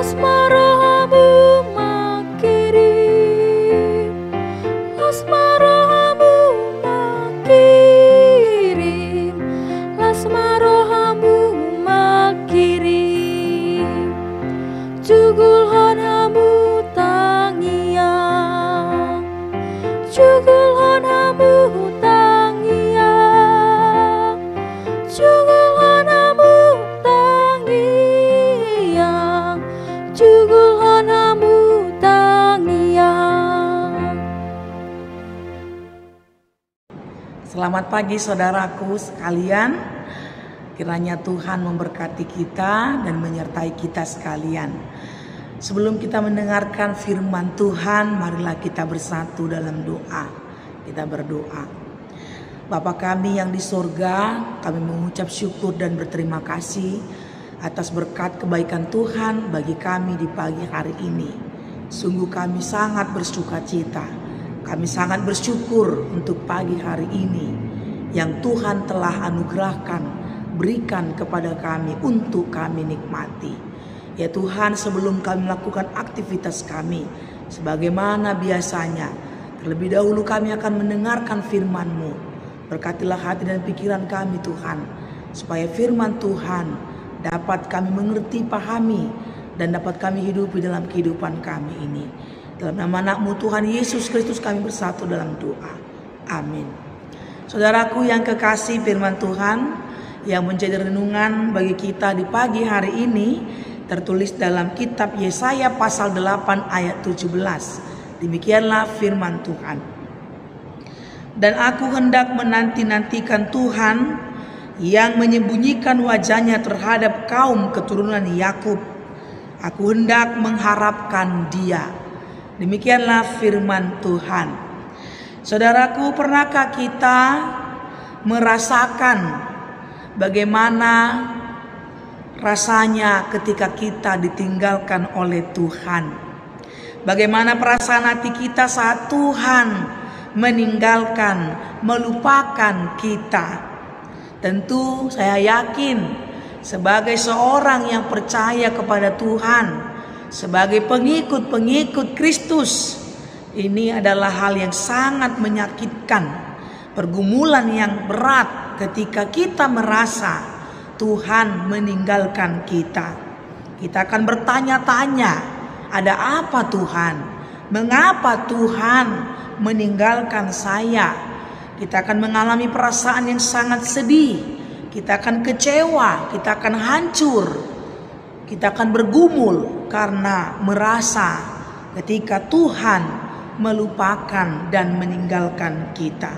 Lasmarahamu makirim, lasmarahamu makirim, lasmarahamu makirim. Jugulhon hamu tangiang, jugulhon hamu tangiang, jugulhon hamu tangiang, jugulhon hamu tangiang. Selamat pagi saudaraku sekalian. Kiranya Tuhan memberkati kita dan menyertai kita sekalian. Sebelum kita mendengarkan firman Tuhan, marilah kita bersatu dalam doa. Kita berdoa. Bapa kami yang di sorga, kami mengucap syukur dan berterima kasih atas berkat kebaikan Tuhan bagi kami di pagi hari ini. Sungguh kami sangat bersukacita. Kami sangat bersyukur untuk pagi hari ini yang Tuhan telah anugerahkan, berikan kepada kami untuk kami nikmati. Ya Tuhan, sebelum kami melakukan aktivitas kami sebagaimana biasanya, terlebih dahulu kami akan mendengarkan firman-Mu. Berkatilah hati dan pikiran kami Tuhan, supaya firman Tuhan dapat kami mengerti, pahami, dan dapat kami hidupi dalam kehidupan kami ini. Dalam nama anak-Mu Tuhan Yesus Kristus kami bersatu dalam doa. Amin. Saudaraku yang kekasih, firman Tuhan yang menjadi renungan bagi kita di pagi hari ini tertulis dalam kitab Yesaya pasal 8 ayat 17. Demikianlah firman Tuhan. Dan aku hendak menanti-nantikan Tuhan yang menyembunyikan wajahnya terhadap kaum keturunan Yakub. Aku hendak mengharapkan Dia. Demikianlah firman Tuhan. Saudaraku, pernahkah kita merasakan bagaimana rasanya ketika kita ditinggalkan oleh Tuhan? Bagaimana perasaan hati kita saat Tuhan meninggalkan, melupakan kita? Tentu saya yakin sebagai seorang yang percaya kepada Tuhan, sebagai pengikut-pengikut Kristus, ini adalah hal yang sangat menyakitkan, pergumulan yang berat ketika kita merasa Tuhan meninggalkan kita. Kita akan bertanya-tanya, ada apa Tuhan? Mengapa Tuhan meninggalkan saya? Kita akan mengalami perasaan yang sangat sedih. Kita akan kecewa, kita akan hancur. Kita akan bergumul karena merasa ketika Tuhan melupakan dan meninggalkan kita.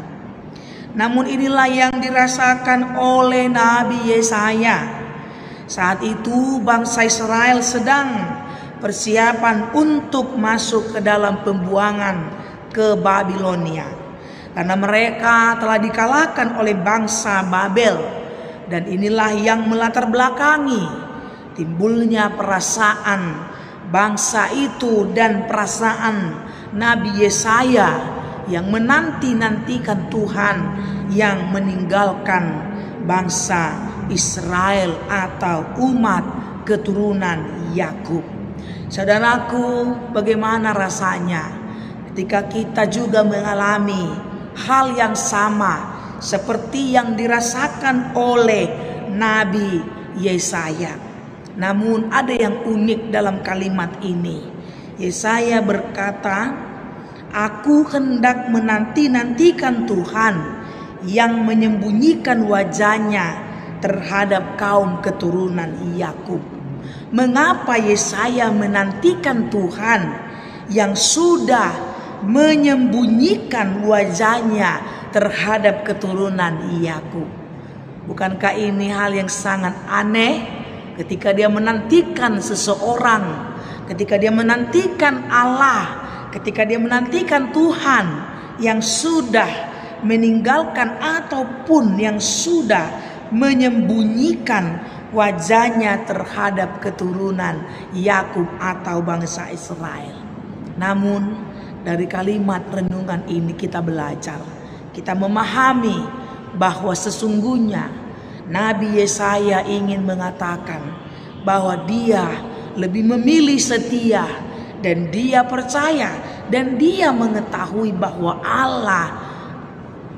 Namun inilah yang dirasakan oleh Nabi Yesaya. Saat itu bangsa Israel sedang persiapan untuk masuk ke dalam pembuangan ke Babilonia, karena mereka telah dikalahkan oleh bangsa Babel. Dan inilah yang melatar belakangi timbulnya perasaan bangsa itu dan perasaan Nabi Yesaya yang menanti-nantikan Tuhan yang meninggalkan bangsa Israel atau umat keturunan Yakub. Saudaraku, bagaimana rasanya ketika kita juga mengalami hal yang sama seperti yang dirasakan oleh Nabi Yesaya? Namun ada yang unik dalam kalimat ini. Yesaya berkata, aku hendak menanti-nantikan Tuhan yang menyembunyikan wajahnya terhadap kaum keturunan Yakub. Mengapa Yesaya menantikan Tuhan yang sudah menyembunyikan wajahnya terhadap keturunan Yakub? Bukankah ini hal yang sangat aneh ketika dia menantikan seseorang, ketika dia menantikan Allah, ketika dia menantikan Tuhan yang sudah meninggalkan ataupun yang sudah menyembunyikan wajahnya terhadap keturunan Yakub atau bangsa Israel. Namun dari kalimat renungan ini kita belajar, kita memahami bahwa sesungguhnya Nabi Yesaya ingin mengatakan bahwa dia lebih memilih setia, dan dia percaya dan dia mengetahui bahwa Allah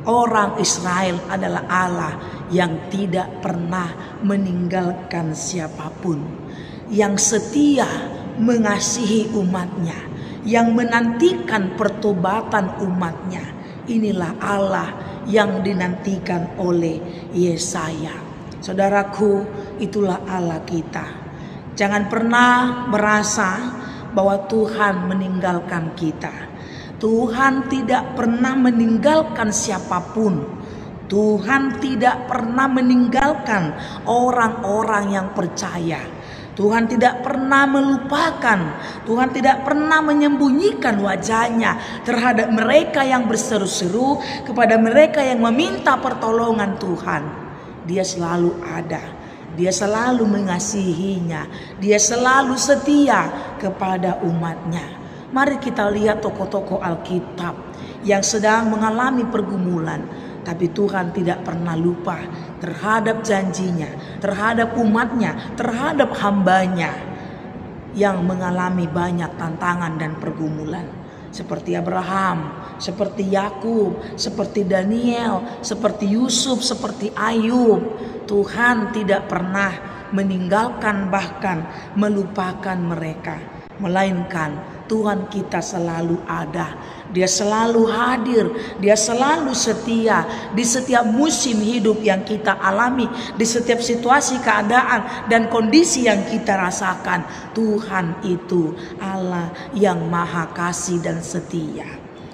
orang Israel adalah Allah yang tidak pernah meninggalkan siapapun, yang setia mengasihi umatnya, yang menantikan pertobatan umatnya. Inilah Allah yang dinantikan oleh Yesaya. Saudaraku, itulah Allah kita. Jangan pernah merasa bahwa Tuhan meninggalkan kita. Tuhan tidak pernah meninggalkan siapapun. Tuhan tidak pernah meninggalkan orang-orang yang percaya. Tuhan tidak pernah melupakan. Tuhan tidak pernah menyembunyikan wajahnya terhadap mereka yang berseru-seru, kepada mereka yang meminta pertolongan Tuhan. Dia selalu ada. Dia selalu mengasihinya. Dia selalu setia kepada umatnya. Mari kita lihat tokoh-tokoh Alkitab yang sedang mengalami pergumulan, tapi Tuhan tidak pernah lupa terhadap janjinya, terhadap umatnya, terhadap hambanya yang mengalami banyak tantangan dan pergumulan. Seperti Abraham, seperti Yakub, seperti Daniel, seperti Yusuf, seperti Ayub. Tuhan tidak pernah meninggalkan bahkan melupakan mereka, melainkan Tuhan kita selalu ada. Dia selalu hadir, dia selalu setia di setiap musim hidup yang kita alami, di setiap situasi, keadaan, dan kondisi yang kita rasakan. Tuhan itu Allah yang maha kasih dan setia.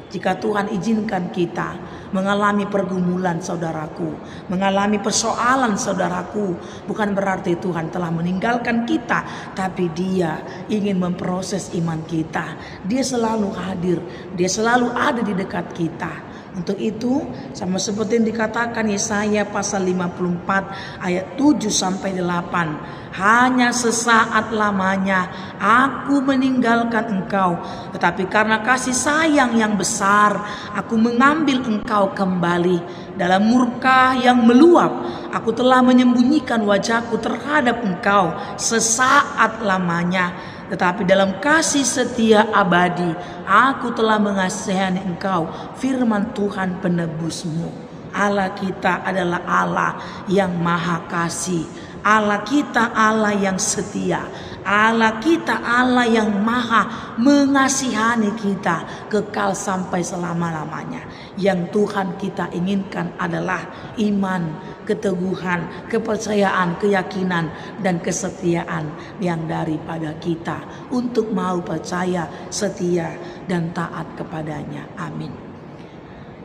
Jika Tuhan izinkan kita mengalami pergumulan, saudaraku, mengalami persoalan, saudaraku, bukan berarti Tuhan telah meninggalkan kita, tapi Dia ingin memproses iman kita. Dia selalu hadir, Dia selalu ada di dekat kita. Untuk itu, sama seperti yang dikatakan Yesaya pasal 54 ayat 7 sampai 8. Hanya sesaat lamanya aku meninggalkan engkau, tetapi karena kasih sayang yang besar aku mengambil engkau kembali. Dalam murka yang meluap aku telah menyembunyikan wajahku terhadap engkau sesaat lamanya, tetapi dalam kasih setia abadi aku telah mengasihani engkau. Firman Tuhan penebusmu. Allah kita adalah Allah yang maha kasih. Allah kita Allah yang setia. Allah kita Allah yang maha mengasihani kita kekal sampai selama-lamanya. Yang Tuhan kita inginkan adalah iman, keteguhan, kepercayaan, keyakinan, dan kesetiaan yang daripada kita untuk mau percaya, setia, dan taat kepadanya. Amin.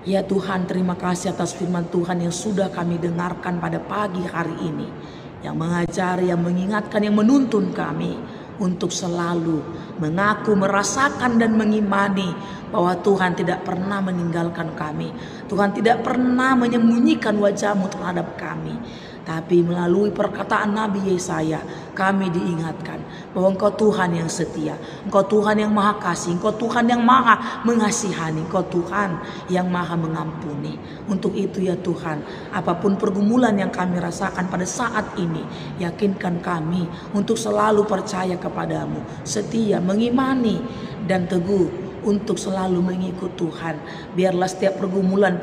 Ya Tuhan, terima kasih atas firman Tuhan yang sudah kami dengarkan pada pagi hari ini, yang mengajari, yang mengingatkan, yang menuntun kami untuk selalu mengaku, merasakan, dan mengimani bahwa Tuhan tidak pernah meninggalkan kami. Tuhan tidak pernah menyembunyikan wajah-Mu terhadap kami. Tapi melalui perkataan Nabi Yesaya, kami diingatkan bahwa Engkau Tuhan yang setia, Engkau Tuhan yang maha kasih, Engkau Tuhan yang maha mengasihani, Engkau Tuhan yang maha mengampuni. Untuk itu ya Tuhan, apapun pergumulan yang kami rasakan pada saat ini, yakinkan kami untuk selalu percaya kepadamu, setia, mengimani, dan teguh untuk selalu mengikut Tuhan. Biarlah setiap pergumulan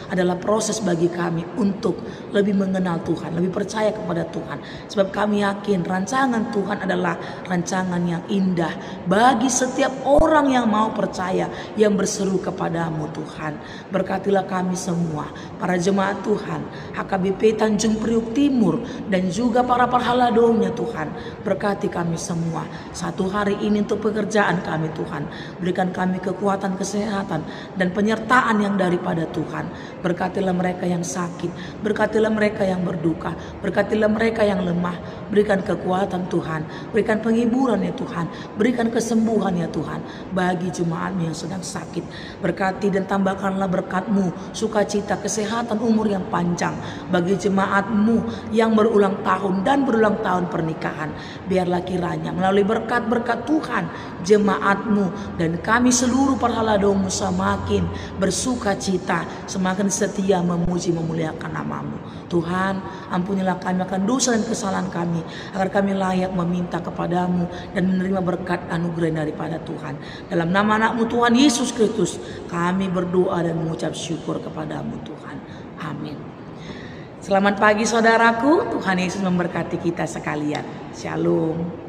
adalah proses bagi kami untuk lebih mengenal Tuhan, lebih percaya kepada Tuhan. Sebab kami yakin rancangan Tuhan adalah rancangan yang indah bagi setiap orang yang mau percaya, yang berseru kepadamu Tuhan. Berkatilah kami semua, para jemaat Tuhan, HKBP Tanjung Priuk Timur, dan juga para parhaladomnya Tuhan. Berkati kami semua satu hari ini untuk pekerjaan kami Tuhan. Berikan kami kekuatan, kesehatan, dan penyertaan yang daripada Tuhan. Berkatilah mereka yang sakit, berkatilah mereka yang berduka, berkatilah mereka yang lemah. Berikan kekuatan Tuhan, berikan penghiburan ya Tuhan, berikan kesembuhan ya Tuhan bagi jemaat-Mu yang sedang sakit. Berkati dan tambahkanlah berkat-Mu, sukacita, kesehatan, umur yang panjang bagi jemaat-Mu yang berulang tahun dan berulang tahun pernikahan. Biarlah kiranya melalui berkat-berkat Tuhan, jemaat-Mu dan kami seluruh parhaladommu semakin bersukacita, semakin setia memuji memuliakan nama-Mu. Tuhan, ampunilah kami akan dosa dan kesalahan kami, agar kami layak meminta kepadamu dan menerima berkat anugerah daripada Tuhan. Dalam nama anak-Mu Tuhan Yesus Kristus, kami berdoa dan mengucap syukur kepadamu Tuhan. Amin. Selamat pagi saudaraku, Tuhan Yesus memberkati kita sekalian. Shalom.